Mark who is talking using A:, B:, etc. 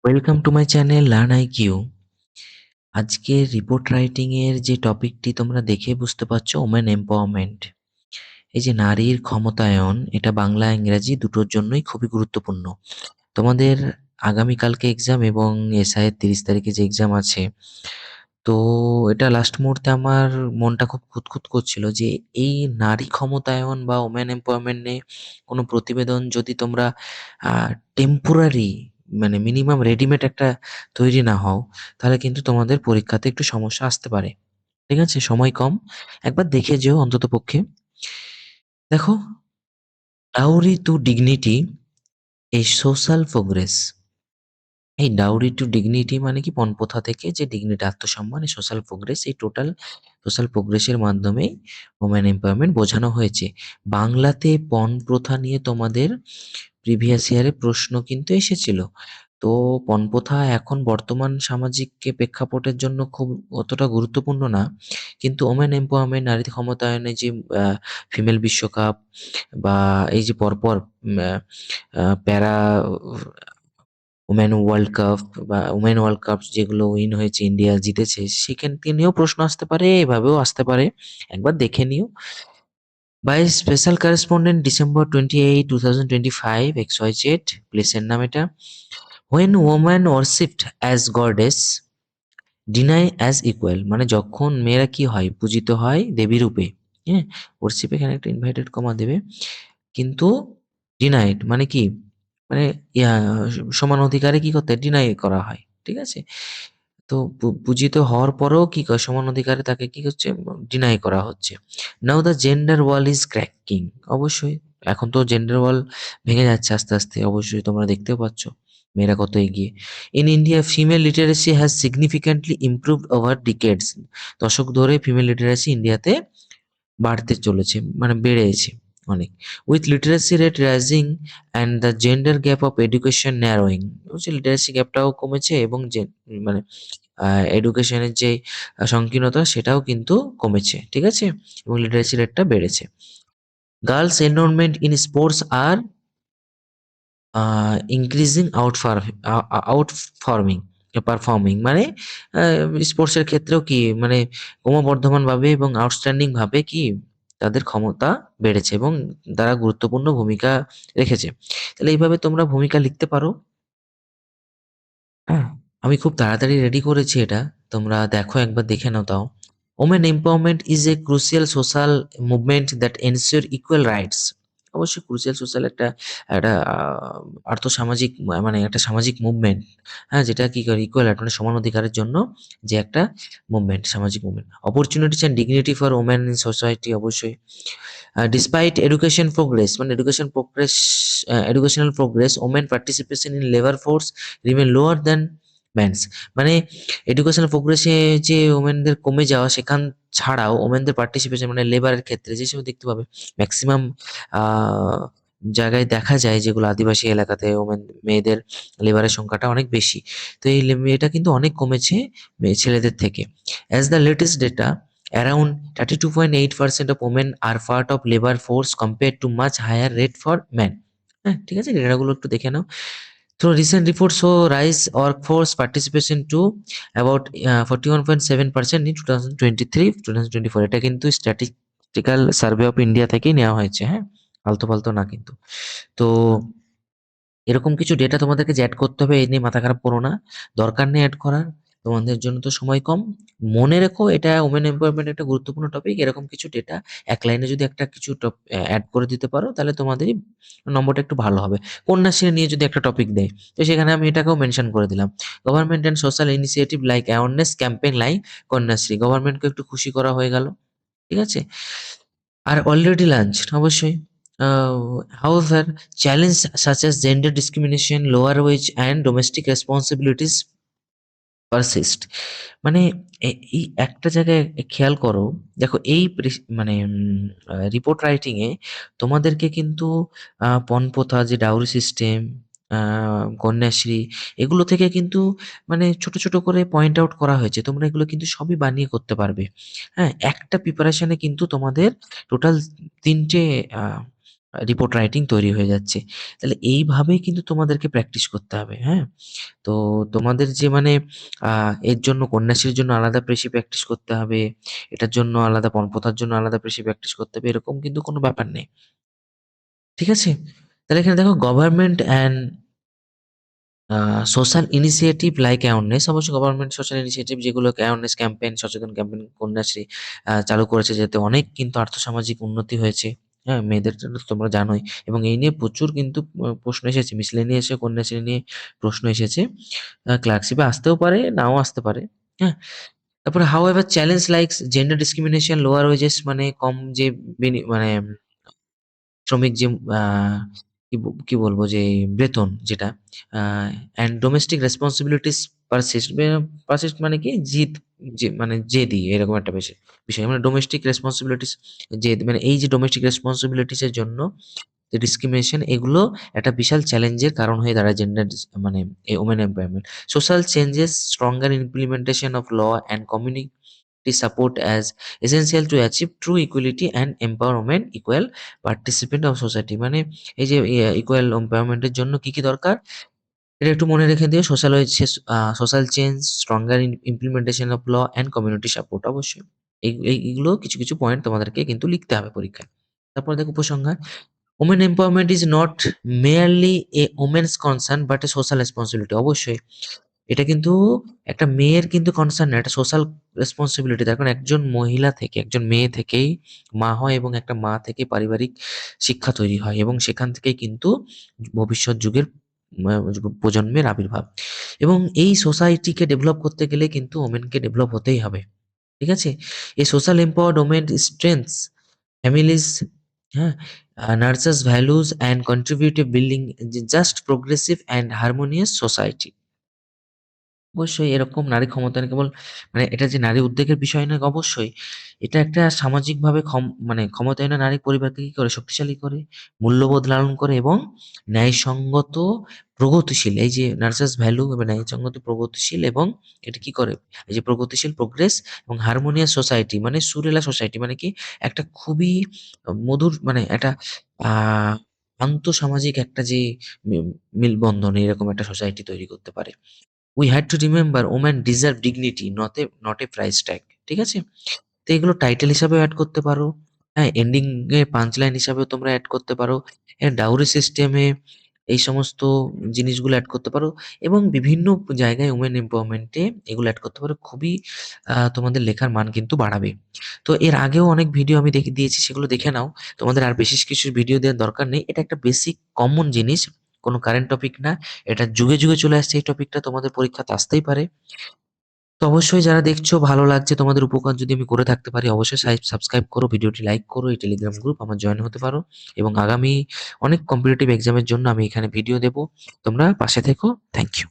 A: Welcome to my channel Learn IQ. আজকের report writing এর যে টপিকটি তোমরা দেখে বুঝতে পারছো, ওমেন এম্পাওয়ারমেন্ট। এই যে নারীর ক্ষমতায়ন, এটা বাংলা ইংরেজি দুটোর জন্যই খুবই গুরুত্বপূর্ণ। তোমাদের আগামীকালকে এক্সাম এবং এসআই এর 30 তারিখে যে এক্সাম আছে, তো এটা লাস্ট মুহূর্তে আমার মনটা খুব খুঁতখুত করছিল যে এই নারী ক্ষমতায়ন বা ওমেন এম্পাওয়ারমেন্ট নিয়ে কোনো প্রতিবেদন যদি তোমরা টেম্পোরারি, মানে মিনিমাম রেডিমেড একটা তৈরি না হও, তাহলে কিন্তু তোমাদের পরীক্ষাতে একটু সমস্যা আসতে পারে। ঠিক আছে, সময় কম, একবার দেখে যেও অন্তত পক্ষে। দেখো, ডাউরি টু ডিগনিটি, এই সোশ্যাল প্রোগ্রেস। এই ডাউরি টু ডিগনিটি মানে কি, পণপ্রথা থেকে যে ডিগনিটি, আত্মসম্মান, এই সোশ্যাল প্রোগ্রেস, এই টোটাল সোশ্যাল প্রোগ্রেসের মাধ্যমেই ওমেন এম্পাওয়ারমেন্ট বোঝানো হয়েছে। বাংলাতে পণ প্রথা নিয়ে তোমাদের প্রিভিয়াস ইয়ারে প্রশ্ন কিন্তু এসেছিল। তো পণপ্রথা এখন বর্তমান সামাজিক প্রেক্ষাপটের জন্য খুব অতটা গুরুত্বপূর্ণ না, কিন্তু ওমেন এম্পাওয়ারমেন্ট, নারী ক্ষমতায়নে যে ফিমেল বিশ্বকাপ বা এই যে পরপর প্যারা ওমেন ওয়ার্ল্ড কাপ বা ওমেন ওয়ার্ল্ড কাপ যেগুলো উইন হয়েছে, ইন্ডিয়া জিতেছে, সেখান থেকে নিয়েও প্রশ্ন আসতে পারে, এভাবেও আসতে পারে, একবার দেখে নিও। By special correspondent December 28, 2025, XYZ, প্লেসের নাম এটা। When woman worshipped as goddess, deny as equal, মানে যখন মেয়েরা কি হয়, পূজিত হয় দেবী রূপে। হ্যাঁ, ওয়ারশিপ এখানে একটা ইনভাইটেড কমা দেবে, কিন্তু ডিনাইড মানে কি, মানে ইয়া, সমান অধিকারে কি করতে ডিনাই করা হয়। ঠিক আছে, তো পূজিত হওয়ার পরেও কি করে সমান অধিকারে তাকে কি হচ্ছে, ডিনাই করা হচ্ছে। Now the gender wall is cracking. অবশ্যই এখন তো জেন্ডার ওয়াল ভেঙে যাচ্ছে আস্তে আস্তে, অবশ্যই তোমরা দেখতেও পাচ্ছ মেয়েরা কত এগিয়ে। In India female literacy has significantly improved over ডিকেডস। দশক ধরে ফিমেল লিটারেসি ইন্ডিয়াতে বাড়তে চলেছে, মানে বেড়েছে অনেক। With literacy rate rising and the gender gap of education narrowing. হচ্ছে লিটারেসি গ্যাপটাও কমেছে এবং যে মানে এডুকেশনের যে সংকীর্ণতা সেটাও কিন্তু কমেছে। ঠিক আছে, এবং লিটারেসি রেটটা বেড়েছে। Girls enrolment in sports are increasing outperforming performing, মানে স্পোর্টসের ক্ষেত্রেও কি, মানে ক্রমবর্ধমান ভাবে এবং আউটস্ট্যান্ডিং ভাবে কি তাদের ক্ষমতা বেড়েছে এবং তারা গুরুত্বপূর্ণ ভূমিকা রেখেছে। তাহলে এইভাবে তোমরা ভূমিকা লিখতে পারো। হ্যাঁ, আমি খুব তাড়াতাড়ি রেডি করেছি এটা, তোমরা দেখো, একবার দেখে নাও তাও। Women empowerment is a crucial social movement that ensure equal rights. অবশ্যই ক্রুশিয়াল সোশ্যাল একটা একটা আর্থসামাজিক, মানে একটা সামাজিক মুভমেন্ট। হ্যাঁ, যেটা কি করে ইকুয়াল রাইট মানে সমান অধিকারের জন্য যে একটা মুভমেন্ট, সামাজিক movement. Opportunities and dignity for women in society. অবশ্যই ডিসপাইট এডুকেশন প্রোগ্রেস, মানে educational progress, women participation in labour force remain lower than mens. মানে এডুকেশনাল প্রোগ্রেসে যে ওমেনদের কমে যাওয়া, সেখান ছাড়াও ওমেনদের পার্টিসিপেশন, মানে লেবারের ক্ষেত্রে যেসব দেখতে পাবে ম্যাক্সিমাম জায়গায় দেখা যায়, যেগুলো আদিবাসী এলাকাতে ওমেন মেয়েদের লেবারের সংখ্যাটা অনেক বেশি। তো এই এটা কিন্তু অনেক কমেছে ছেলেদের থেকে। As the latest data, around 32.8% of women are part of labor force compared to much higher rate for men. হ্যাঁ, ঠিক আছে, ডেটাগুলো একটু দেখে নাও। Through recent reports show rise workforce participation to about 41.7% in 2023-2024। এটা কিন্তু স্ট্যাটিস্টিক্যাল সার্ভে অফ ইন্ডিয়া থেকেই নেওয়া হয়েছে। হ্যাঁ, আলতু ফালতু না কিন্তু। তো এরকম কিছু ডেটা তোমাদেরকে যে অ্যাড করতে হবে, এই নিয়ে মাথা খারাপ করো না, দরকার নেই অ্যাড করার, তোমাদের জন্য তো সময় কম। মনে রেখো, এটা ওমেন এমপাওয়ারমেন্ট একটা গুরুত্বপূর্ণ টপিক, এরকম কিছু ডেটা এক লাইনে যদি একটা কিছু অ্যাড করে দিতে পারো, তাহলে তোমাদেরই নম্বরটা একটু ভালো হবে। কন্যাশ্রী নিয়ে যদি একটা টপিক দেয়, তো সেখানে আমি এটাকেও মেনশন করে দিলাম। Government and social initiative like awareness campaign like Kanyashree, গভর্নমেন্টকে একটু খুশি করা হয়ে গেল। ঠিক আছে, আর অলরেডি লাঞ্চ অবশ্যই। However, challenges such as gender discrimination, lower wage, and domestic responsibilities persist. মানে এই একটা জায়গায় খেয়াল করো, দেখো এই মানে রিপোর্ট রাইটিং এ তোমাদেরকে কিন্তু পণপ্রথা, যে ডাউরি সিস্টেম, কন্যাশ্রী, এগুলো থেকে কিন্তু মানে ছোট ছোট করে পয়েন্ট আউট করা হয়েছে, তোমরা এগুলো কিন্তু সবই বানিয়ে করতে পারবে। হ্যাঁ, একটা প্রিপারেশনে কিন্তু তোমাদের টোটাল তিনটে রিপোর্ট রাইটিং তৈরি হয়ে যাচ্ছে। তাহলে এইভাবেই কিন্তু তোমাদেরকে প্র্যাকটিস করতে হবে, হ্যাঁ? তো তোমাদের যে মানে এর জন্য কন্যাশ্রীর জন্য আলাদা বেশি প্র্যাকটিস করতে হবে, এটার জন্য আলাদা পণপ্রথার জন্য আলাদা বেশি প্র্যাকটিস করতে হবে, এরকম কিন্তু কোনো ব্যাপার নেই। ঠিক আছে? তাহলে এখানে দেখো government and social initiative like awareness, অবশ্যই গভর্নমেন্ট সোশ্যাল ইনিশিয়েটিভ যেগুলো অ্যাওয়ারনেস ক্যাম্পেইন, সচেতন ক্যাম্পেইন কন্যাশ্রী চালু করেছে, যাতে অনেক কিন্তু আর্থসামাজিক উন্নতি হয়েছে। হ্যাঁ? মেয়েদের জন্য তো তোমরা জানোই, এবং এই নিয়ে প্রচুর কিন্তু প্রশ্ন এসেছে। মিসলেনিয়াসে কন্যাশ্রী নিয়ে প্রশ্ন এসেছে। ক্লার্কশিপে আসতেও পারে, নাও আসতে পারে। হ্যাঁ? তারপরে however challenge likes gender discrimination, lower wages মানে কম যে মানে শ্রমিক যে আ কি বলবো যে বেতন যেটা uh and domestic responsibilities persist persist মানে কি মানে জেদি এরকম একটা বিষয়। মানে ডোমেস্টিক রেসপনসিবিলিটিস মানে এই যে ডোমেস্টিক রেসপনসিবিলিটিস এর জন্য যে ডিসক্রিমিনেশন, এগুলো একটা বিশাল চ্যালেঞ্জের কারণ হয়ে দাঁড়ায় জেন্ডার মানে এই women empowerment. Social changes, stronger implementation of law and community support as essential to achieve true equality and empowerment, equal participant of society। মানে এই যে ইকুয়াল এমপাওয়ারমেন্ট এর জন্য কি দরকার? এটা একটু মনে রেখে দিও। Social change, stronger implementation of law and community support, অবশ্যই। এইগুলো কিছু পয়েন্ট তোমাদেরকে কিন্তু লিখতে হবে পরীক্ষায়। তারপর দেখো উপসংহার। Women empowerment is not merely A women's concern but A social responsibility, অবশ্যই। এটা কিন্তু একটা মেয়ের কিন্তু কনসার্ন না, এটা সোশ্যাল রেসপন্সিবিলিটি। তার কারণ একজন মহিলা থেকে, একজন মেয়ে থেকেই মা হয়, এবং একটা মা থেকে পারিবারিক শিক্ষা তৈরি হয়, এবং সেখান থেকেই কিন্তু ভবিষ্যৎ যুগের প্রজন্মের আবির্ভাব। এবং এই সোসাইটিকে ডেভেলপ করতে গেলে কিন্তু ওমেনকে ডেভেলপ হতেই হবে। ঠিক আছে? এই social empowered women strengthens families, হ্যাঁ? Nurtures values and contribute building just progressive and harmonious society. অবশ্যই এরকম নারী ক্ষমতায়ন কেবল মানে এটা যে নারী উদ্বেগের বিষয় না, অবশ্যই। এটা একটা সামাজিকভাবে মানে ক্ষমতায়নের নারী পরিবারকে কি করে? শক্তিশালী করে, মূল্যবোধ লালন করে, এবং ন্যায়সঙ্গত প্রগতিশীল, এই যে নার্সাস ভ্যালু এবং ন্যায়সঙ্গত প্রগতিশীল, এবং এটা কি করে? এই যে প্রগতিশীল প্রোগ্রেস এবং হারমোনিয়াস সোসাইটি মানে সুরেলা সোসাইটি মানে কি? একটা খুবই মধুর মানে একটা আ আন্তঃসামাজিক একটা যে মি মিলবন্ধন, এরকম একটা সোসাইটি তৈরি করতে পারে। We had to remember women deserve dignity not a price tag. ঠিক আছে? তো এগুলো টাইটেল হিসাবেও এড করতে পারো। হ্যাঁ? এন্ডিং এ পাঞ্চ লাইন হিসাবেও তোমরা এড করতে পারো। ডাউরি সিস্টেমে এই সমস্ত জিনিসগুলো এড করতে পারো, এবং বিভিন্ন জায়গায় ওমেন এমপাওয়ারমেন্ট এ এগুলো এড করতে পারো। খুবই তোমাদের লেখার মান কিন্তু বাড়াবে। তো এর আগেও অনেক ভিডিও আমি দিয়েছি, সেগুলো দেখে নাও। তোমাদের আর বিশেষ কিছু ভিডিও দেওয়ার দরকার নেই। এটা একটা বেসিক কমন জিনিস। কোনো কারেন্ট টপিক না। এটা যুগে চলে আসছে, এই টপিকটা তোমাদের পরীক্ষাতে আসতেই পারে। তো অবশ্যই যারা দেখছো ভালো লাগছে, তোমাদের উপকার যদি আমি করে থাকতে পারি, অবশ্যই সাবস্ক্রাইব করো, ভিডিওটি লাইক করো, এই টেলিগ্রাম গ্রুপ আমার জয়েন হতে পারো, এবং আগামী অনেক কম্পিটিটিভ এক্সামের জন্য আমি এখানে ভিডিও দেব। তোমরা পাশে থেকো। Thank you.